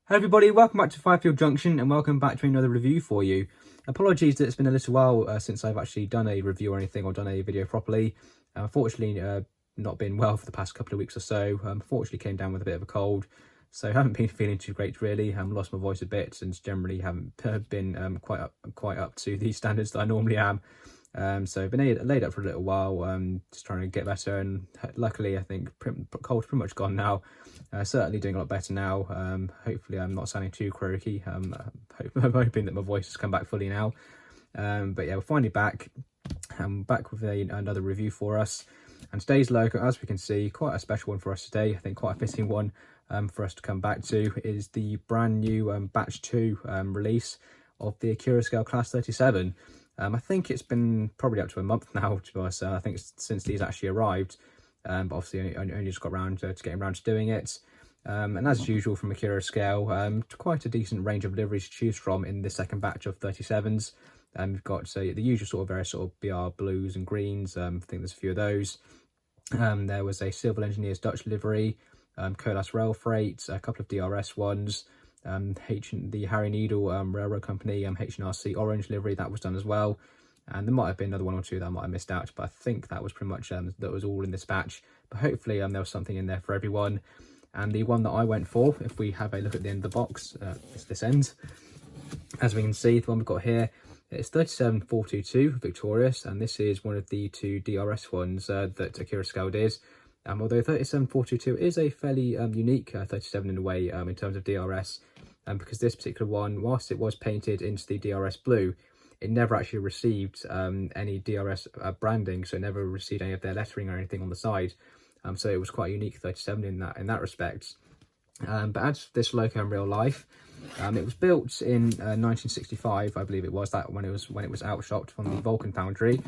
Hey everybody, welcome back to Firefield Junction and welcome back to another review for you. Apologies that it's been a little while since I've actually done a review or anything or done a video properly. Unfortunately, not been well for the past couple of weeks or so. Unfortunately came down with a bit of a cold, so haven't been feeling too great really. Lost my voice a bit and generally haven't been quite up to the standards that I normally am. So I've been laid up for a little while, just trying to get better, and luckily I think cold's pretty much gone now. Certainly doing a lot better now. Hopefully I'm not sounding too croaky. I'm hoping that my voice has come back fully now. But yeah, we're finally back. I'm back with another review for us. And today's logo, as we can see, quite a special one for us today. I think quite a fitting one for us to come back to is the brand new Batch 2 release of the Accurascale Class 37. I think it's been probably up to a month now, to be honest. I think it's since these actually arrived. But obviously only just got around to getting around to doing it. And as usual from Accurascale, quite a decent range of liveries to choose from in the second batch of 37s. We've got the usual sort of various sort of BR blues and greens. I think there's a few of those. There was a Civil Engineers Dutch livery, Colas Rail Freight, a couple of DRS ones, the Harry Needle Railroad Company H&RC Orange livery, that was done as well. And there might have been another one or two that I might have missed out, but I think that was pretty much that was all in this batch. But hopefully there was something in there for everyone. And the one that I went for, if we have a look at the end of the box, it's this end. As we can see, the one we've got here, it's 37422 Victorious, and this is one of the two DRS ones that Accurascale did. Although 37422 is a fairly unique 37 in a way in terms of DRS, because this particular one, whilst it was painted into the DRS blue, it never actually received any DRS branding, so it never received any of their lettering or anything on the side. So it was quite a unique 37 in that respect. But as for this loco in real life, it was built in 1965, I believe it was, that when it was outshopped from the Vulcan foundry.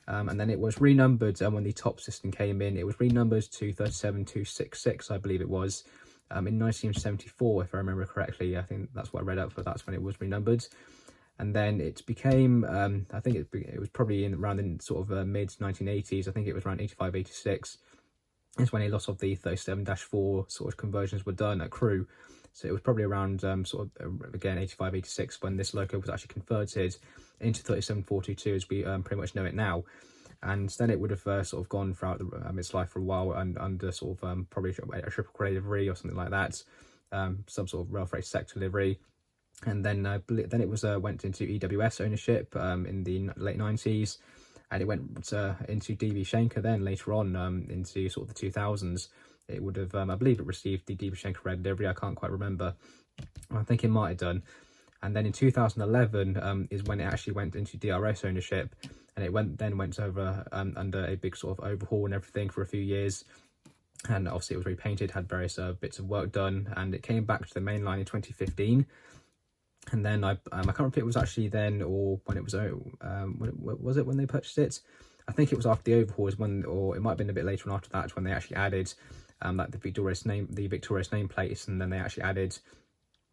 And then it was renumbered when the top system came in. It was renumbered to 37266, I believe it was, in 1974, if I remember correctly. I think that's what I read up for. That's when it was renumbered. And then it became, I think it was probably around in sort of mid 1980s. I think it was around 85, 86. It's when a lot of the 37-4 sort of conversions were done at Crew. So it was probably around sort of, again, 85, 86 when this loco was actually converted into 37422 as we pretty much know it now. And then it would have sort of gone throughout its life for a while and under sort of probably a triple grade livery or something like that. Some sort of rail freight sector livery. And then it was went into EWS ownership in the late 90s, and it went into DB Schenker then later on into sort of the 2000s. It would have, I believe it received the DB Schenker red livery, I can't quite remember. I think it might have done. And then in 2011 is when it actually went into DRS ownership, and it went over under a big sort of overhaul and everything for a few years. And obviously it was repainted, had various bits of work done, and it came back to the main line in 2015. And then I can't remember if it was actually then or when it was when they purchased it. I think it was after the overhaul or it might have been a bit later on after that when they actually added like the Victorious nameplates, and then they actually added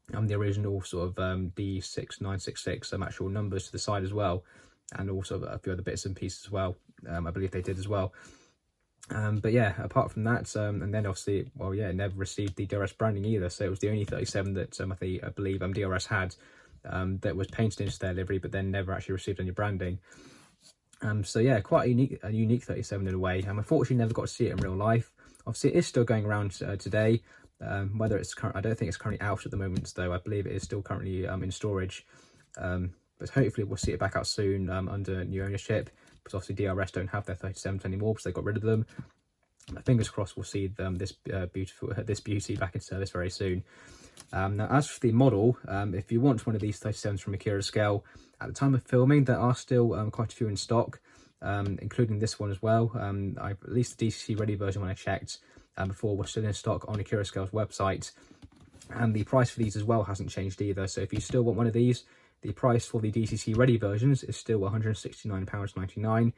the original sort of D6966 actual numbers to the side as well, and also a few other bits and pieces as well. I believe they did as well. But yeah, apart from that, and then obviously, well, yeah, it never received the DRS branding either. So it was the only 37 that I believe DRS had that was painted into their livery, but then never actually received any branding. So yeah, quite a unique 37 in a way. Unfortunately, never got to see it in real life. Obviously, it is still going around today. Whether it's I don't think it's currently out at the moment, though. I believe it is still currently in storage. But hopefully, we'll see it back out soon under new ownership. Because obviously DRS don't have their 37s anymore because they got rid of them. Fingers crossed we'll see this beauty back in service very soon. Now as for the model, if you want one of these 37s from Accurascale, at the time of filming there are still quite a few in stock, including this one as well. At least the DCC ready version when I checked before was still in stock on Accurascale's website. And the price for these as well hasn't changed either. So if you still want one of these, the price for the DCC ready versions is still £169.99, and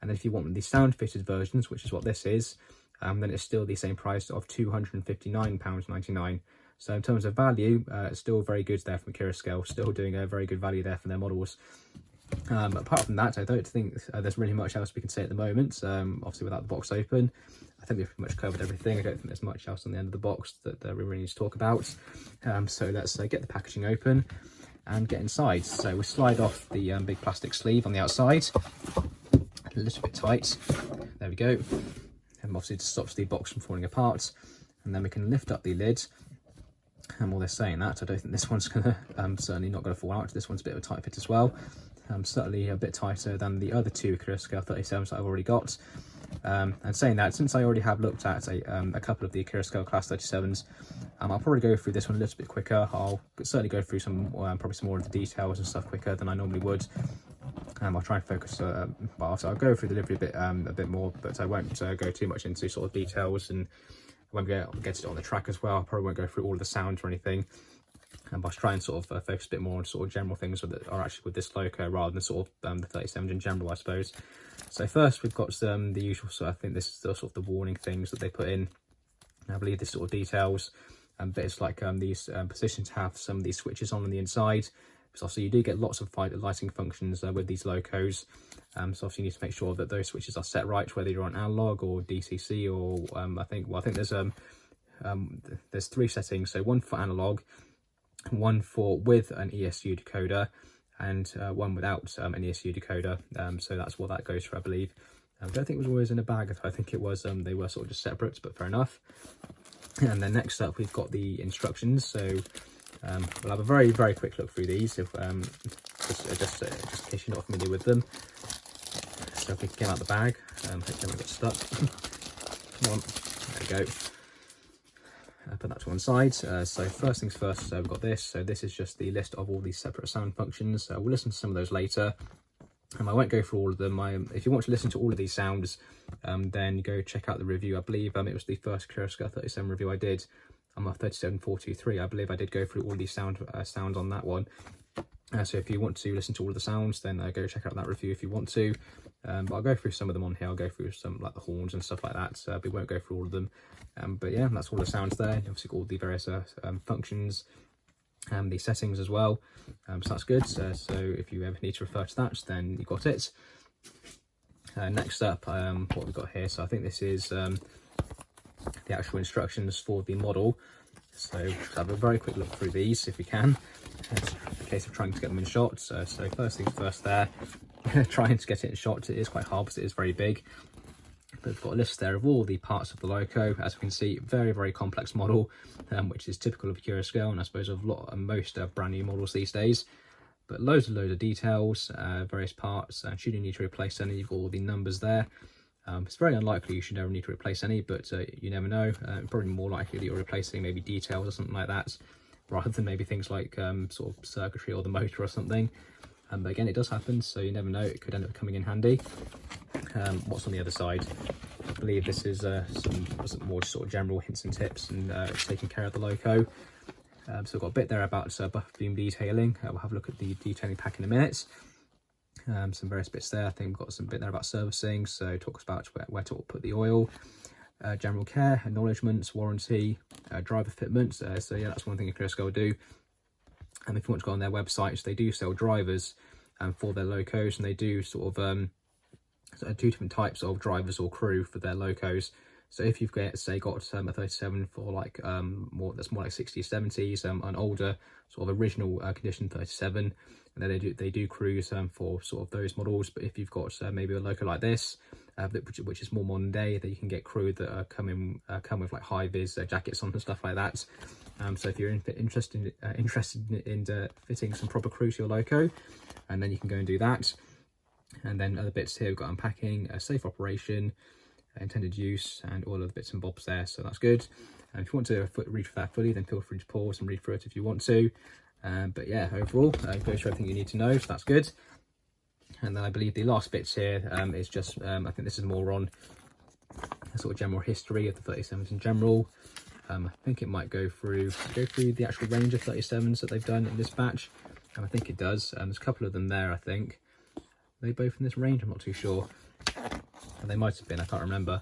then if you want the sound fitted versions, which is what this is, then it's still the same price of £259.99. So in terms of value, it's still very good there from Accurascale, still doing a very good value there for their models. Apart from that, I don't think there's really much else we can say at the moment. Obviously, without the box open, I think we've pretty much covered everything. I don't think there's much else on the end of the box that we really need to talk about. So let's get the packaging open and get inside. So we'll slide off the big plastic sleeve on the outside, a little bit tight. There we go. And obviously it stops the box from falling apart. And then we can lift up the lid. And while they're saying that, I don't think this one's gonna certainly not gonna fall out. This one's a bit of a tight fit as well. Certainly a bit tighter than the other two Accurascale 37s that I've already got. And saying that, since I already have looked at a couple of the Accurascale class 37s, I'll probably go through this one a little bit quicker. I'll certainly go through some probably some more of the details and stuff quicker than I normally would. I'll try and focus, so I'll go through the delivery a bit more, but I won't go too much into sort of details, and when we get it on the track as well, I probably won't go through all of the sounds or anything. And I'll try and sort of focus a bit more on sort of general things that are actually with this loco rather than sort of the 37s in general, I suppose. So first we've got the usual, so I think this is the sort of the warning things that they put in. I believe this sort of details, but it's like these positions have some of these switches on the inside. So obviously you do get lots of lighting functions with these locos. So obviously you need to make sure that those switches are set right, whether you're on analog or DCC, or I think there's three settings. So one for analog, one for with an ESU decoder, and one without an ESU decoder. So that's what that goes for, I believe. I don't think it was always in a bag. I think it was they were sort of just separate, but fair enough. And then next up we've got the instructions. So we'll have a very quick look through these, if just in case you're not familiar with them. So if we can get out the bag, hopefully we got stuck. Come on, there we go. Put that to one side. So first things first, we've got this. So this is just the list of all these separate sound functions. We'll listen to some of those later. I won't go through all of them. If you want to listen to all of these sounds, then go check out the review. I believe it was the first Accurascale 37 review I did. I'm a 37423. I believe I did go through all these sounds on that one. So if you want to listen to all of the sounds, then go check out that review if you want to. But I'll go through some of them on here. I'll go through some like the horns and stuff like that. So we won't go through all of them. But yeah, that's all the sounds there. You obviously got all the various functions and the settings as well. So that's good. So if you ever need to refer to that, then you got it. Next up, what we've got here. So I think this is the actual instructions for the model. So just have a very quick look through these if we can. It's a case of trying to get them in shot. So first things first there, trying to get it in shot. It is quite hard because it is very big. But we've got a list there of all the parts of the loco. As we can see, very complex model, which is typical of Accurascale, and I suppose of most brand new models these days. But loads of details, various parts, and should you need to replace any, you've got all the numbers there. It's very unlikely you should ever need to replace any, but you never know. Probably more likely that you're replacing maybe details or something like that, rather than maybe things like sort of circuitry or the motor or something. But again, it does happen, so you never know. It could end up coming in handy. What's on the other side? I believe this is some more sort of general hints and tips, and it's taking care of the loco. So we've got a bit there about buffer beam detailing. We'll have a look at the detailing pack in a minute. Some various bits there. I think we've got some bit there about servicing, so it talks about where to put the oil, general care, acknowledgements, warranty, driver fitment. So yeah, that's one thing Accurascale will do. And if you want to go on their websites, they do sell drivers for their locos, and they do sort of two different types of drivers or crew for their locos. So if you've got, say, got a 37 for like that's more like 60s, 70s, an older sort of original condition 37, and then they do crews for sort of those models. But if you've got maybe a loco like this, which is more modern day, that you can get crew that come with like high vis jackets on and stuff like that. So if you're interested in fitting some proper crew to your loco, and then you can go and do that. And then other bits here, we've got unpacking, safe operation, intended use, and all of the bits and bobs there, so that's good. And if you want to read through that fully, then feel free to pause and read through it if you want to. But yeah, overall, goes through everything you need to know, so that's good. And then I believe the last bits here is just, I think this is more on a sort of general history of the 37s in general. I think it might go through the actual range of 37s that they've done in this batch. And I think it does. There's a couple of them there, I think. Are they both in this range? I'm not too sure. And they might have been, I can't remember.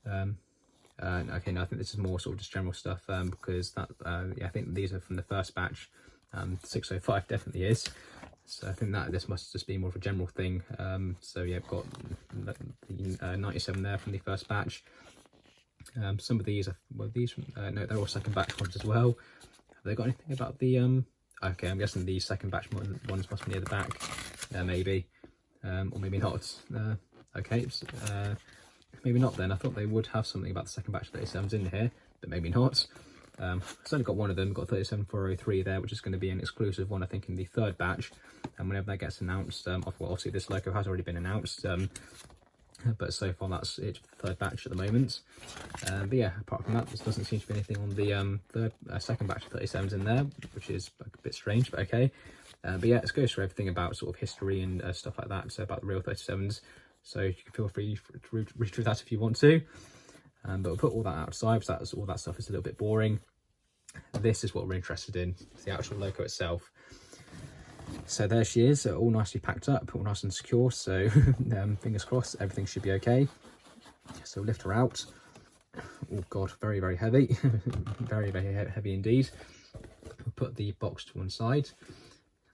Okay, no, I think this is more sort of just general stuff, because that, yeah, I think these are from the first batch. 605 definitely is. So I think that this must just be more of a general thing. So yeah, I've got the 97 there from the first batch. Some of these are, well, these, no, they're all second batch ones as well. Have they got anything about the, okay, I'm guessing the second batch ones must be near the back, maybe, or maybe not. Okay, so, maybe not then. I thought they would have something about the second batch 37s in here, but maybe not. It's only got one of them, got 37403 there, which is going to be an exclusive one, I think, in the third batch. And whenever that gets announced, well, obviously this logo has already been announced, but so far that's it for the third batch at the moment. But yeah, apart from that, there doesn't seem to be anything on the second batch of 37s in there, which is a bit strange, but okay. But yeah, it goes through everything about sort of history and stuff like that, so about the real 37s. So you can feel free to read through that if you want to. But we'll put all that outside, because all that stuff is a little bit boring. This is what we're interested in, the actual logo itself. So there she is, all nicely packed up, all nice and secure. So fingers crossed, everything should be okay. So we'll lift her out. Oh God, very, very heavy. Very, very heavy indeed. We'll put the box to one side.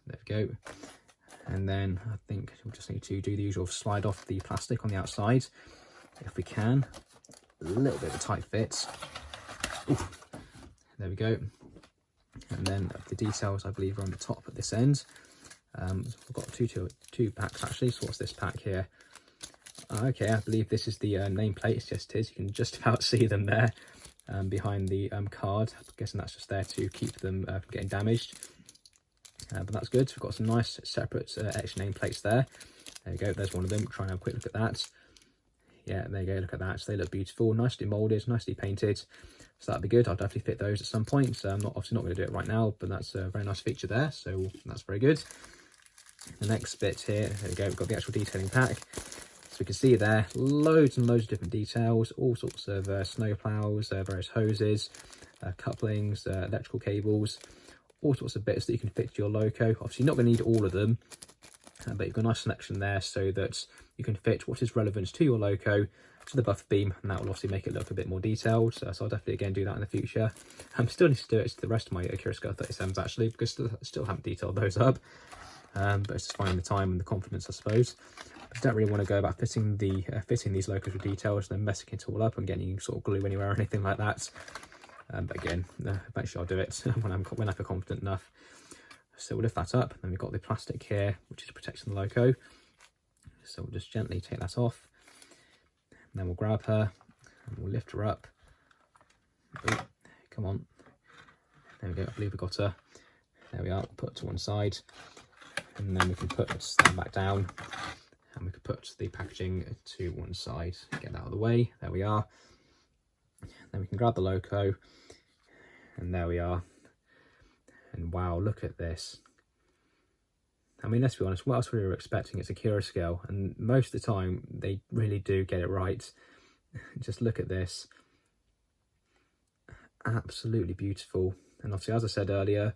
There we go. And then I think we'll just need to do the usual slide off the plastic on the outside, if we can. A little bit of a tight fit. Ooh, there we go. And then the details, I believe, are on the top at this end. We've got two packs actually. So what's this pack here? Okay, I believe this is the nameplate. Yes, it is. You can just about see them there behind the card. I'm guessing that's just there to keep them from getting damaged. But that's good. We've got some nice separate extra nameplates there. There we go. There's one of them. We'll try and have a quick look at that. Yeah, there you go. Look at that. So they look beautiful, nicely molded, nicely painted. So that'd be good. I'll definitely fit those at some point. So I'm obviously not going to do it right now, but that's a very nice feature there. So that's very good. The next bit here, there we go. We've got the actual detailing pack. So we can see there, loads and loads of different details, all sorts of snow plows, various hoses, couplings, electrical cables, all sorts of bits that you can fit to your loco. Obviously, you're not going to need all of them, but you've got a nice selection there so that you can fit what is relevant to your loco to the buffer beam, and that will obviously make it look a bit more detailed. So I'll definitely again do that in the future. Still need to do it to the rest of my Accurascale 37s actually, because still haven't detailed those up. But it's just finding the time and the confidence, I suppose. I don't really want to go about fitting these locos with details and then messing it all up and getting sort of glue anywhere or anything like that. But again, eventually I'll do it when I feel confident enough. So we'll lift that up, and then we've got the plastic here, which is protecting the loco. So we'll just gently take that off. And then we'll grab her and we'll lift her up. Ooh, come on. There we go. I believe we got her. There we are. Put it to one side. And then we can put that back down. And we can put the packaging to one side. Get that out of the way. There we are. Then we can grab the loco. And there we are. And wow, look at this. I mean, let's be honest, what else were we expecting? It's Accurascale, and most of the time they really do get it right. Just look at this. Absolutely beautiful. And obviously, as I said earlier,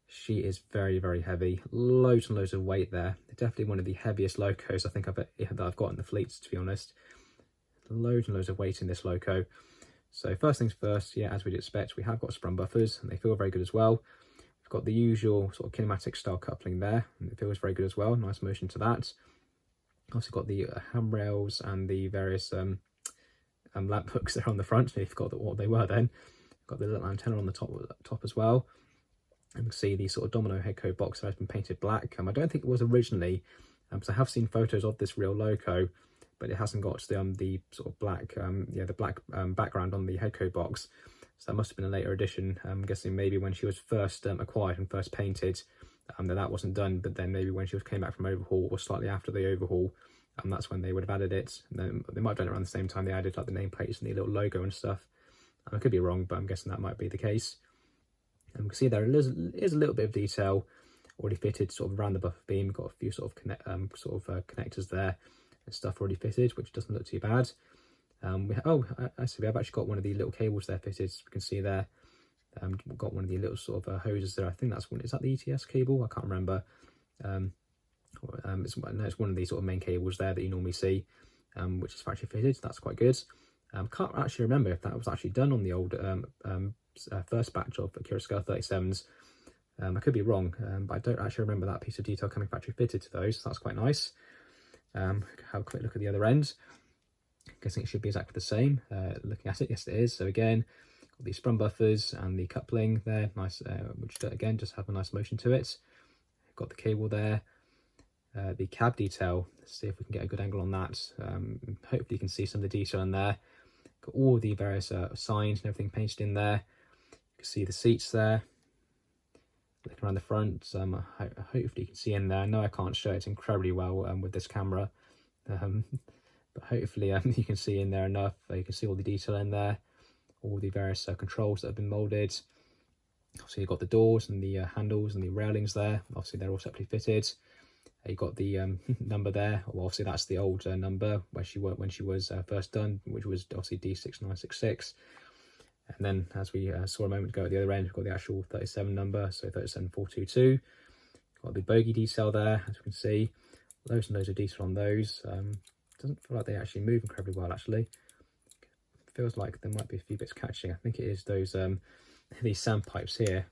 she is very, very heavy. Loads and loads of weight there. Definitely one of the heaviest locos I think that I've got in the fleet, to be honest. Loads and loads of weight in this loco. So first things first, yeah, as we'd expect, we have got sprung buffers, and they feel very good as well. Got the usual sort of kinematic style coupling there, and it feels very good as well. Nice motion to that. Also got the handrails and the various lamp hooks there on the front. I forgot what they were then. Got the little antenna on the top as well. And you can see the sort of domino head code box that has been painted black. I don't think it was originally, because I have seen photos of this real loco, but it hasn't got the sort of black, the black background on the head code box. So that must have been a later edition. I'm guessing maybe when she was first acquired and first painted, that wasn't done. But then maybe when she came back from overhaul, or slightly after the overhaul, that's when they would have added it. And then they might have done it around the same time they added like the nameplates and the little logo and stuff. I could be wrong, but I'm guessing that might be the case. And you can see there is a little bit of detail already fitted sort of around the buffer beam. We've got a few sort of connectors there and stuff already fitted, which doesn't look too bad. We have actually got one of the little cables there fitted. So we can see there. We've got one of the little sort of hoses there. I think that's one. Is that the ETS cable? I can't remember. It's one of these sort of main cables there that you normally see, which is factory fitted. So that's quite good. Can't actually remember if that was actually done on the old first batch of Accurascale 37s. I could be wrong, but I don't actually remember that piece of detail coming factory fitted to those, so that's quite nice. Have a quick look at the other end. Guessing it should be exactly the same. Looking at it, yes it is. So again, got the sprung buffers and the coupling there, nice, which again just have a nice motion to it. Got the cable there. The cab detail, let's see if we can get a good angle on that. Hopefully you can see some of the detail in there. Got all the various signs and everything painted in there. You can see the seats there. Looking around the front, hopefully you can see in there. I know I can't show it incredibly well with this camera, but hopefully you can see in there enough. You can see all the detail in there, all the various controls that have been moulded. Obviously you've got the doors and the handles and the railings there. Obviously they're all separately fitted. You've got the number there. Well, obviously that's the old number where she when she was first done, which was obviously D6966. And then, as we saw a moment ago at the other end, we've got the actual 37 number, so 37422. Got the bogie detail there, as you can see. Loads and loads of detail on those. Doesn't feel like they actually move incredibly well, actually. Feels like there might be a few bits catching. I think it is those these sandpipes here.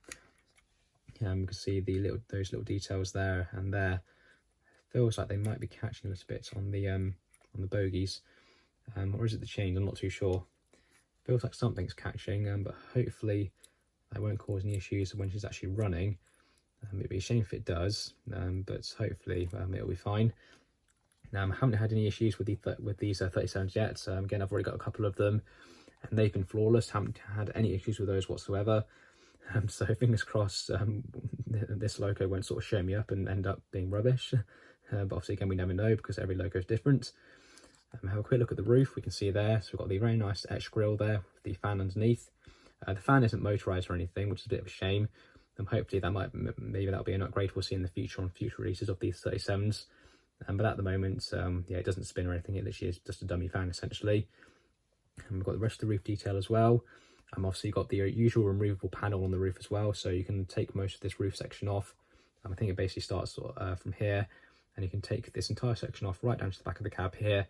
You can see those little details there and there. Feels like they might be catching a little bit on the bogies, or is it the chains? I'm not too sure. Feels like something's catching, but hopefully that won't cause any issues when she's actually running. It'd be a shame if it does, but hopefully it'll be fine. I haven't had any issues with these 37s yet. Again, I've already got a couple of them, and they've been flawless. Haven't had any issues with those whatsoever. So fingers crossed, this loco won't sort of show me up and end up being rubbish. But obviously, again, we never know because every loco is different. Have a quick look at the roof. We can see there, so we've got the very nice etched grille there with the fan underneath. The fan isn't motorized or anything, which is a bit of a shame. Hopefully maybe that'll be an upgrade we'll see in the future on future releases of these 37s. But at the moment, yeah, it doesn't spin or anything. It literally is just a dummy fan essentially. And we've got the rest of the roof detail as well. Obviously, you've got the usual removable panel on the roof as well, so you can take most of this roof section off. I think it basically starts from here, and you can take this entire section off right down to the back of the cab here.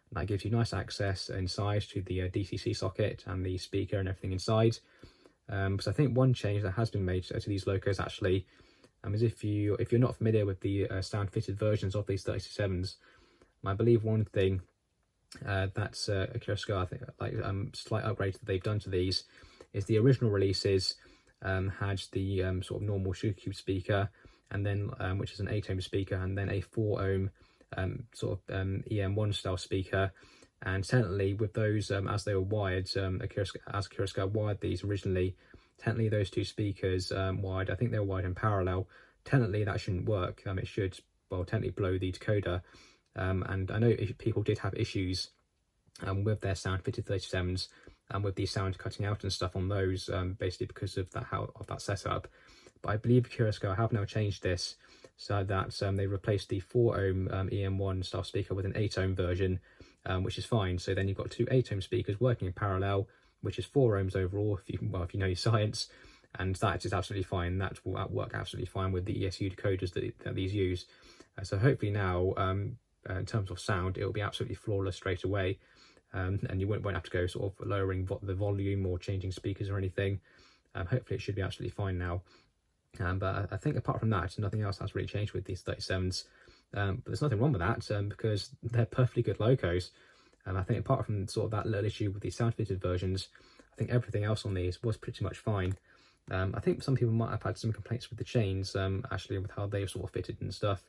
And that gives you nice access inside to the DCC socket and the speaker and everything inside. So I think one change that has been made to these locos actually is if you're not familiar with the sound fitted versions of these 37s, I believe one thing that's Accurascale, I think, like slight upgrade that they've done to these is the original releases had the sort of normal sugar cube speaker, and then which is an 8 ohm speaker, and then a 4 ohm EM1 style speaker. And technically with those as they were wired, as Accurascale wired these originally, technically those two speakers wired, I think they were wired in parallel. Technically that shouldn't work. It should, well, technically blow the decoder. And I know people did have issues with their sound fitted 37s and with the sound cutting out and stuff on those, basically because of that setup. But I believe Accurascale have now changed this so that they replaced the 4 ohm EM1 style speaker with an 8 ohm version, which is fine. So then you've got two 8 ohm speakers working in parallel, which is 4 ohms overall, if you know your science, and that is absolutely fine. That will work absolutely fine with the ESU decoders that these use. So hopefully now, in terms of sound, it will be absolutely flawless straight away, and you won't have to go sort of lowering the volume or changing speakers or anything. Hopefully it should be absolutely fine now. But I think apart from that, nothing else has really changed with these 37s. But there's nothing wrong with that because they're perfectly good locos. I think apart from sort of that little issue with the sound fitted versions, I think everything else on these was pretty much fine. I think some people might have had some complaints with the chains, actually, with how they were sort of fitted and stuff.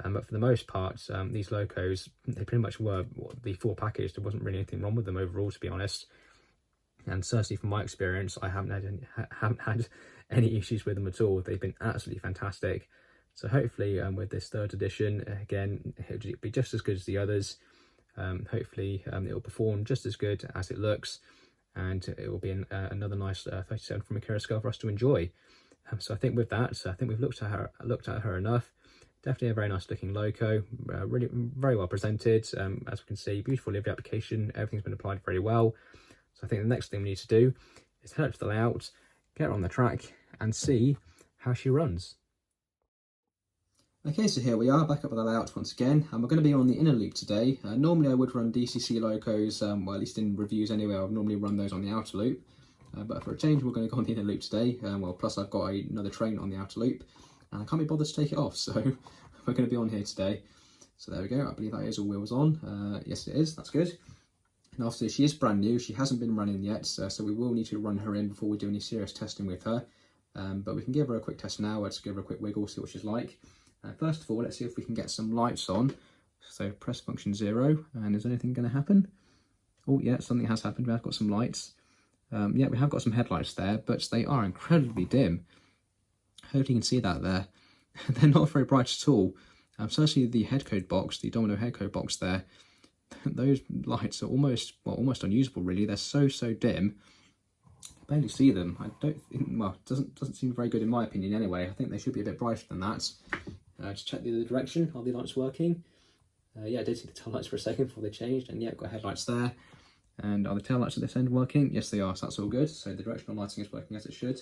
But for the most part, these locos, they pretty much were the full package. There wasn't really anything wrong with them overall, to be honest. And certainly from my experience, I haven't had any issues with them at all. They've been absolutely fantastic. So hopefully with this third edition, again, it'll be just as good as the others. Hopefully it'll perform just as good as it looks, and it will be another nice 37 from Accurascale for us to enjoy. So I think with that, I think we've looked at her enough. Definitely a very nice looking loco, really very well presented. As we can see, beautiful livery application. Everything's been applied very well. So I think the next thing we need to do is head up to the layout, get her on the track, and see how she runs. Okay, so here we are back up with the layout once again, and we're going to be on the inner loop today. Normally I would run DCC locos, well, at least in reviews anyway, I would normally run those on the outer loop. But for a change, we're going to go on the inner loop today. Well, plus I've got another train on the outer loop, and I can't be bothered to take it off, so we're going to be on here today. So there we go, I believe that is all wheels on. Yes, it is, that's good. And obviously she is brand new, she hasn't been running yet, so we will need to run her in before we do any serious testing with her. But we can give her a quick test now. Let's give her a quick wiggle, see what she's like. First of all, let's see if we can get some lights on. So press function 0, and is anything going to happen? Oh yeah, something has happened, we have got some lights. Yeah, we have got some headlights there, but they are incredibly dim. Hopefully you can see that there. They're not very bright at all. Certainly the head code box, the Domino head code box there, those lights are almost unusable really. They're so dim. I barely see them. I don't think, well, it doesn't seem very good in my opinion anyway. I think they should be a bit brighter than that. Just check the other direction. Are the lights working? Yeah, I did see the tail lights for a second before they changed, and yeah, got headlights there. And are the tail lights at this end working? Yes, they are, so that's all good. So the directional lighting is working as it should.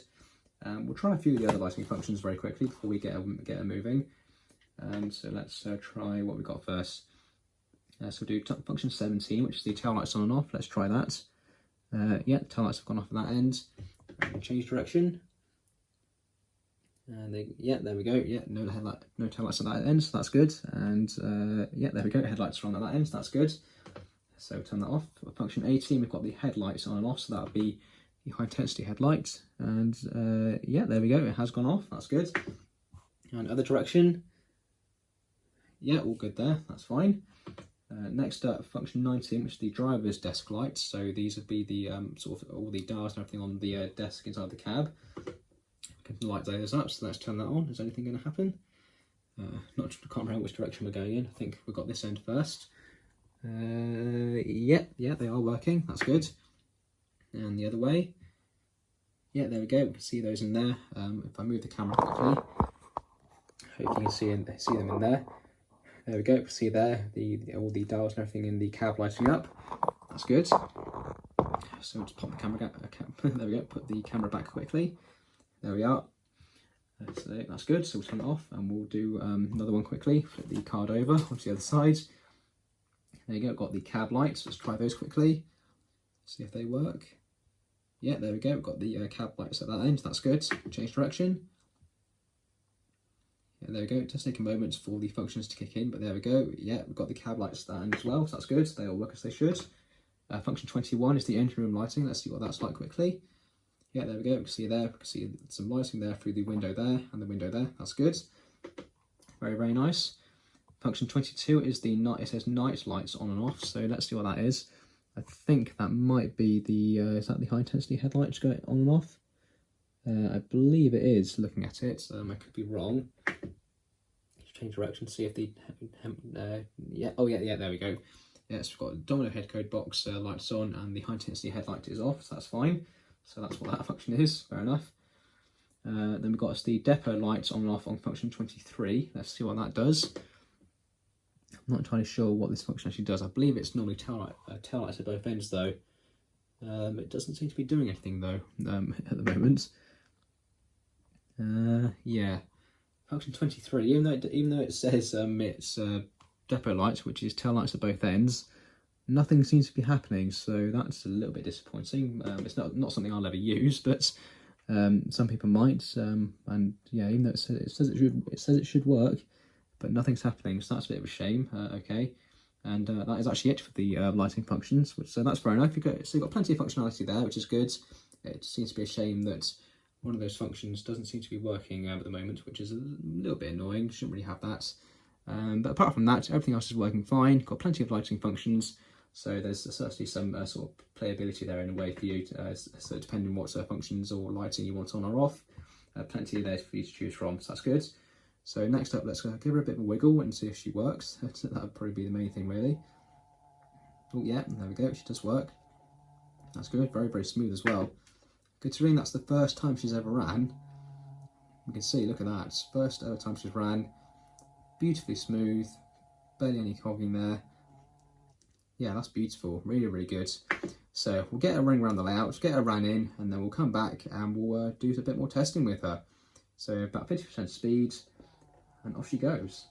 We'll try a few of the other lighting functions very quickly before we get her moving. So let's try what we got first. So we'll do function 17, which is the tail lights on and off. Let's try that. Yeah, the tail lights have gone off at that end. Change direction. And yeah, there we go. Yeah, no tail lights at that end, so that's good. And yeah, there we go. Headlights are on at that end, so that's good. So turn that off. For function 18, we've got the headlights on and off, so that'll be the high intensity headlight. And yeah, there we go. It has gone off. That's good. And other direction. Yeah, all good there. That's fine. Next up, function 19, which is the driver's desk lights. So these would be the sort of all the dials and everything on the desk inside the cab. Can light those up, so let's turn that on. Is anything going to happen? I can't remember which direction we're going in. I think we've got this end first. Yeah, they are working. That's good. And the other way. Yeah, there we go. We can see those in there. If I move the camera quickly, hope you can see them in there. There we go. We can see there all the dials and everything in the cab lighting up. That's good. So we'll just pop the camera there we go. Put the camera back quickly. There we are. So that's good. So we'll turn it off, and we'll do another one quickly. Flip the card over onto the other side. There you go. Got the cab lights. Let's try those quickly. See if they work. Yeah, there we go. We've got the cab lights at that end. That's good. Change direction. Yeah, there we go. It does take a moment for the functions to kick in, but there we go. Yeah, we've got the cab lights at that end as well. So that's good. They all work as they should. Function 21 is the engine room lighting. Let's see what that's like quickly. Yeah, there we go. We can see there. We can see some lighting there through the window there and the window there. That's good. Very nice. Function 22 is the night. It says night lights on and off. So let's see what that is. I think that might be the is that the high intensity headlights going on and off? I believe it is. Looking at it, I could be wrong. Let's change direction. See if the yeah. Oh yeah. There we go. Yes, we've got Domino head code box lights on, and the high intensity headlight is off. So that's fine. So that's what that function is. Fair enough. Then we've got the depot lights on and off on function 23. Let's see what that does. I'm not entirely sure what this function actually does. I believe it's normally tail lights at both ends though. It doesn't seem to be doing anything though at the moment. Yeah, function 23. Even though it says it's depot lights, which is tail lights at both ends, nothing seems to be happening. So that's a little bit disappointing. It's not something I'll ever use, but some people might. And yeah, even though it says it should work, but nothing's happening, so that's a bit of a shame. Okay, and that is actually it for the lighting functions, so that's fair enough. You've got plenty of functionality there, which is good. It seems to be a shame that one of those functions doesn't seem to be working at the moment, which is a little bit annoying. Shouldn't really have that. But apart from that, everything else is working fine. Got plenty of lighting functions, so there's certainly some sort of playability there in a way for you. So depending on what functions or lighting you want on or off, plenty there for you to choose from. So that's good. So next up, let's give her a bit of a wiggle and see if she works. That would probably be the main thing, really. Oh yeah, there we go. She does work. That's good. Very smooth as well. Considering that's the first time she's ever ran, you can see. Look at that. First ever time she's ran. Beautifully smooth. Barely any cogging there. Yeah, that's beautiful. Really good. So we'll get her running around the layout, get her ran in, and then we'll come back and we'll do a bit more testing with her. So about 50% speed. And off she goes.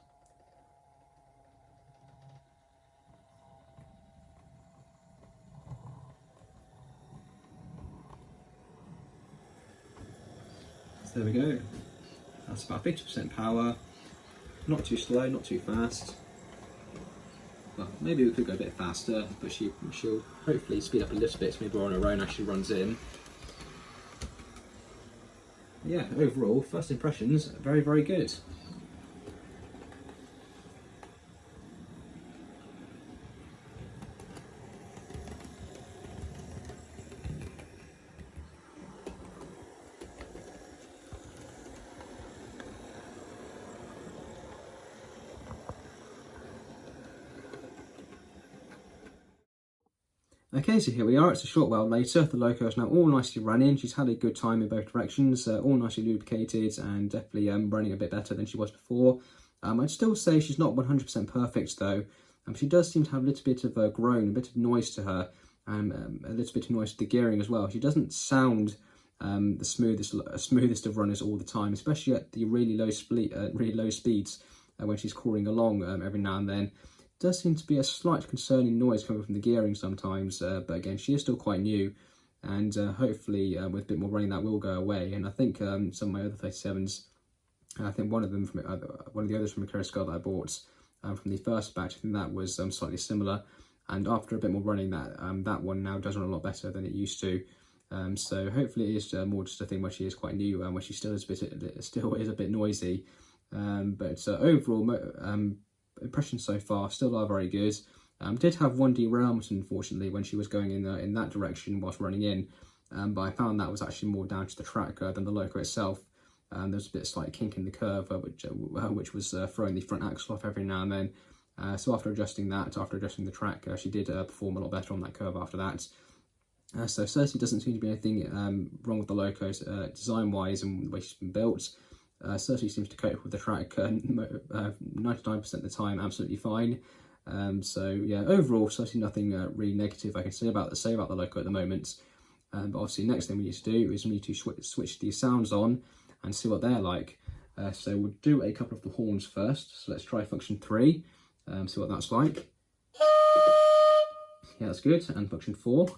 There we go. That's about 50% power. Not too slow, not too fast. Well, maybe we could go a bit faster, but she'll hopefully speed up a little bit so maybe we're on her own as she runs in. Yeah, overall, first impressions, very, very good. Okay, so here we are, it's a short while later, the loco is now all nicely running, she's had a good time in both directions, all nicely lubricated and definitely running a bit better than she was before. I'd still say she's not 100% perfect though, she does seem to have a little bit of a groan, a bit of noise to her, and a little bit of noise to the gearing as well. She doesn't sound the smoothest of runners all the time, especially at the really low speeds when she's crawling along every now and then. Does seem to be a slight concerning noise coming from the gearing sometimes, but again, she is still quite new, and hopefully with a bit more running that will go away. And I think some of my other 37s, I think one of them from one of the others from Accurascale that I bought from the first batch, I think that was slightly similar, and after a bit more running, that one now does run a lot better than it used to. So hopefully it is more just a thing where she is quite new and where she still is a bit noisy, but overall impressions so far still are very good. Did have one derailment unfortunately when she was going in that direction whilst running in, but I found that was actually more down to the track than the loco itself. There's a bit of slight kink in the curve which was throwing the front axle off every now and then. So after adjusting the track, she did perform a lot better on that curve after that. So certainly doesn't seem to be anything wrong with the locos design-wise and the way she's been built. Certainly seems to cope with the track 99% of the time absolutely fine. So yeah, overall certainly nothing really negative I can say about the loco at the moment. But obviously next thing we need to do is we need to switch these sounds on and see what they're like. So we'll do a couple of the horns first. So let's try function 3, see what that's like. Yeah, that's good. And function 4.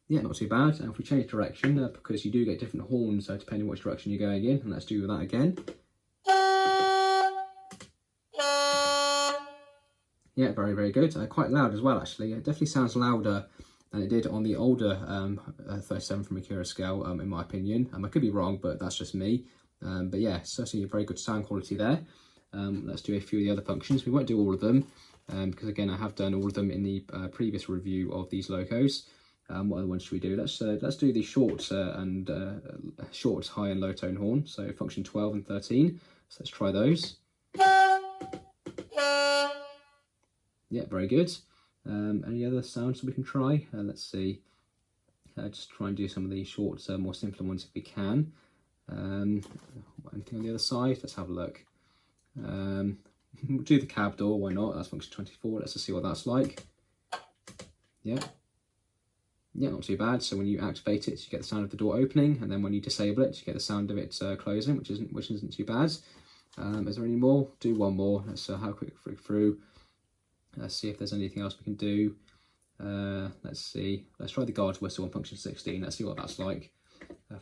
Yeah, not too bad. And if we change direction, because you do get different horns depending on which direction you're going in, and let's do that again. Yeah, very, very good. Quite loud as well, actually. It definitely sounds louder than it did on the older 37 from Accurascale, in my opinion. I could be wrong, but that's just me. But yeah, certainly a very good sound quality there. Let's do a few of the other functions. We won't do all of them, because again, I have done all of them in the previous review of these locos. What other ones should we do? Let's do the short, high and low tone horn. So function 12 and 13. So let's try those. Yeah, very good. Any other sounds that we can try? Let's see. Just try and do some of the short, more simpler ones if we can. Anything on the other side? Let's have a look. We'll do the cab door. Why not? That's function 24. Let's just see what that's like. Yeah. Yeah, not too bad. So when you activate it, you get the sound of the door opening, and then when you disable it, you get the sound of it closing, which isn't too bad. Is there any more? Do one more. Let's have a quick flick through. Let's see if there's anything else we can do. Let's see. Let's try the guard whistle on function 16. Let's see what that's like.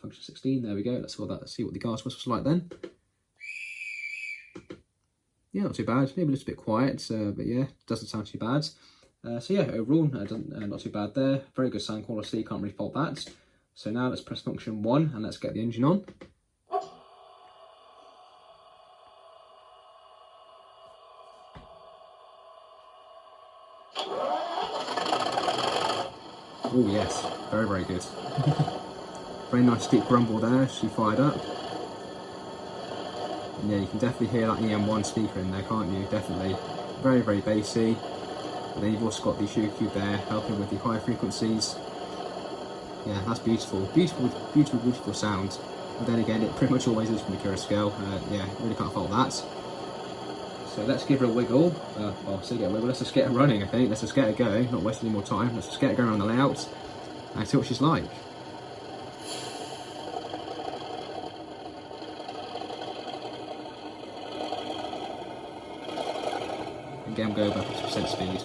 Function 16. There we go. Let's see what the guard whistle's like then. Yeah, not too bad. Maybe a little bit quiet, but yeah, doesn't sound too bad. So yeah, overall, not too bad there. Very good sound quality, can't really fault that. So now let's press function 1 and let's get the engine on. Oh yes, very, very good. Very nice deep grumble there, she fired up. And yeah, you can definitely hear that EM1 speaker in there, can't you? Definitely. Very, very bassy. And then you've also got the Sugar Cube there, helping with the high frequencies. Yeah, that's beautiful. Beautiful, beautiful, beautiful sound. But then again, it pretty much always is from the Accurascale. Yeah, really can't fault that. So let's give her a wiggle. Let's just get her running, I think. Let's just get her going, not waste any more time. Let's just get her going around the layout and see what she's like. Again, go about 50% speed.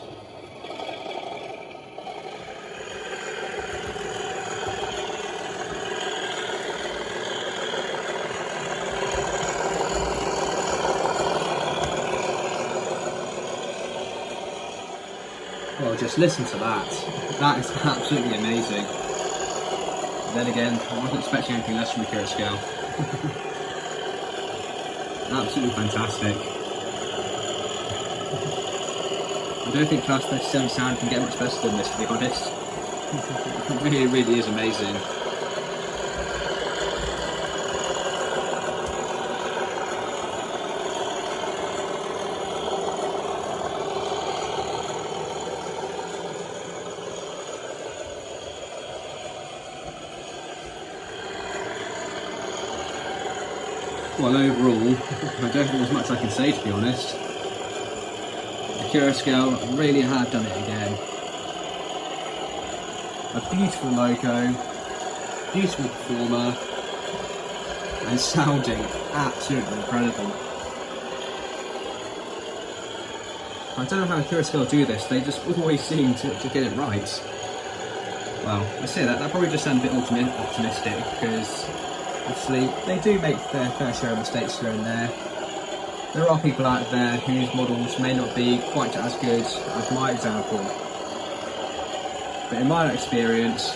just listen to that. That is absolutely amazing. Then again, I wasn't expecting anything less from Accurascale. Absolutely fantastic. I don't think Class 37 sound can get much better than this, to be honest. It really, really is amazing. Well, overall, I don't think there's much I can say, to be honest. Accurascale really have done it again. A beautiful logo, beautiful performer, and sounding absolutely incredible. I don't know how Accurascale do this, they just always seem to get it right. Well, I say that probably just sounds a bit optimistic, because obviously they do make their fair share of mistakes here and there. There are people out there whose models may not be quite as good as my example. But in my experience,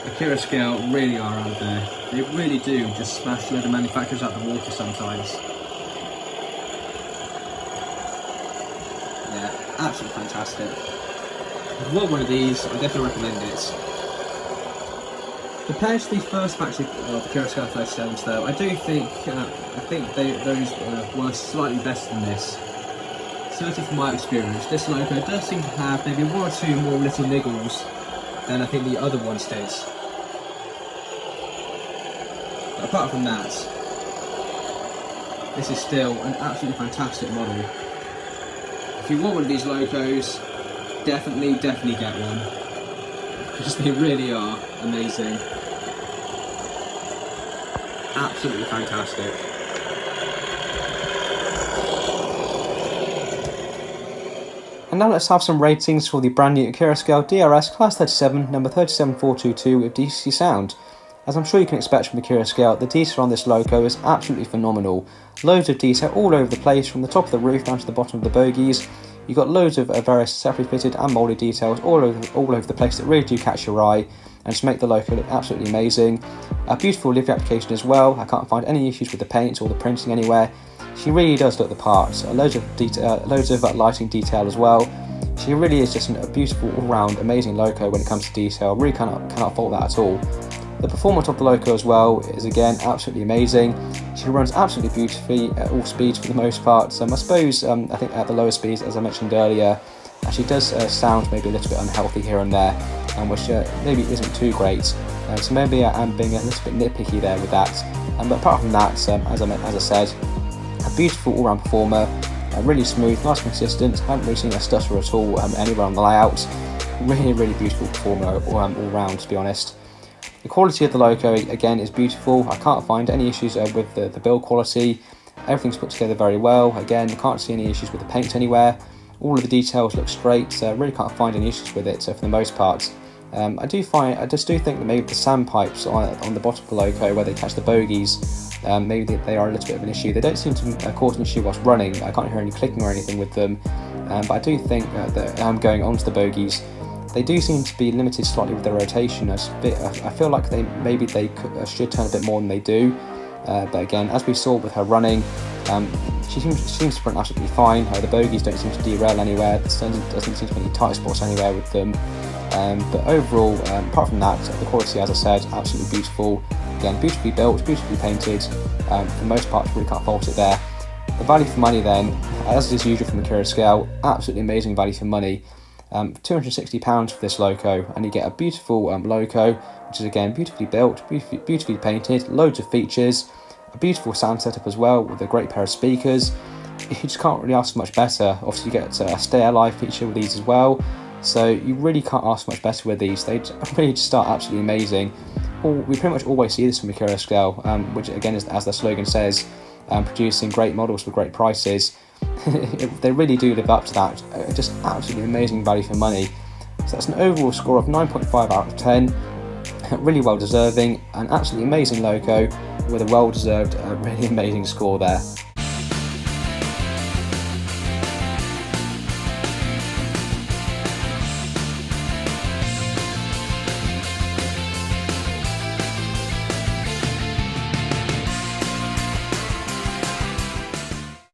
Accurascale really are out there. They really do just smash the other manufacturers out the water sometimes. Yeah, absolutely fantastic. If you want one of these, I definitely recommend it. Compared to the first batch of Accurascale 37s though, I do think those were slightly better than this. Certainly from my experience, this logo does seem to have maybe one or two more little niggles than I think the other ones did. But apart from that, this is still an absolutely fantastic model. If you want one of these logos, definitely get one, because they really are amazing. Absolutely fantastic. And now let's have some ratings for the brand new Accurascale DRS Class 37 number 37422 with DCC sound. As I'm sure you can expect from Accurascale, the detail on this logo is absolutely phenomenal. Loads of detail all over the place, from the top of the roof down to the bottom of the bogies. You've got loads of various separately fitted and moulded details all over the place that really do catch your eye and just make the logo look absolutely amazing. A beautiful livery application as well. I can't find any issues with the paint or the printing anywhere. She really does look the part. Loads of lighting detail as well. She really is just a beautiful all-round amazing logo when it comes to detail. Really cannot fault that at all. The performance of the logo as well is again absolutely amazing. She runs absolutely beautifully at all speeds for the most part. I suppose I think at the lower speeds, as I mentioned earlier, she does sound maybe a little bit unhealthy here and there, which maybe isn't too great. So maybe I am being a little bit nitpicky there with that. But apart from that, as I said, a beautiful all-round performer, really smooth, nice and consistent. Haven't really seen a stutter at all anywhere on the layout. Really beautiful performer all round, to be honest. The quality of the logo again is beautiful. I can't find any issues with the build quality. Everything's put together very well. Again, I can't see any issues with the paint anywhere. All of the details look straight. Really can't find any issues with it for the most part. I just do think that maybe the sandpipes on the bottom of the logo where they catch the bogies, maybe they are a little bit of an issue. They don't seem to cause an issue whilst running. I can't hear any clicking or anything with them. But I do think that going onto the bogies, they do seem to be limited slightly with their rotation. I feel like they should turn a bit more than they do. But again, as we saw with her running, she seems to run absolutely fine. The bogies don't seem to derail anywhere. There doesn't seem to be any tight spots anywhere with them. But overall, apart from that, the quality, as I said, absolutely beautiful. Again, beautifully built, beautifully painted. For the most part, really can't fault it there. The value for money then, as is usual from the Accurascale, absolutely amazing value for money. £260 for this logo, and you get a beautiful logo, which is again beautifully built, beautifully painted, loads of features, a beautiful sound setup as well with a great pair of speakers. You just can't really ask for much better. Obviously you get a stay alive feature with these as well, so you really can't ask for much better with these. They really just start absolutely amazing. We pretty much always see this from Accurascale, which again is, as the slogan says, producing great models for great prices. They really do live up to that. Just absolutely amazing value for money. So that's an overall score of 9.5 out of 10. Really well deserving, an absolutely amazing logo with a well deserved, really amazing score there.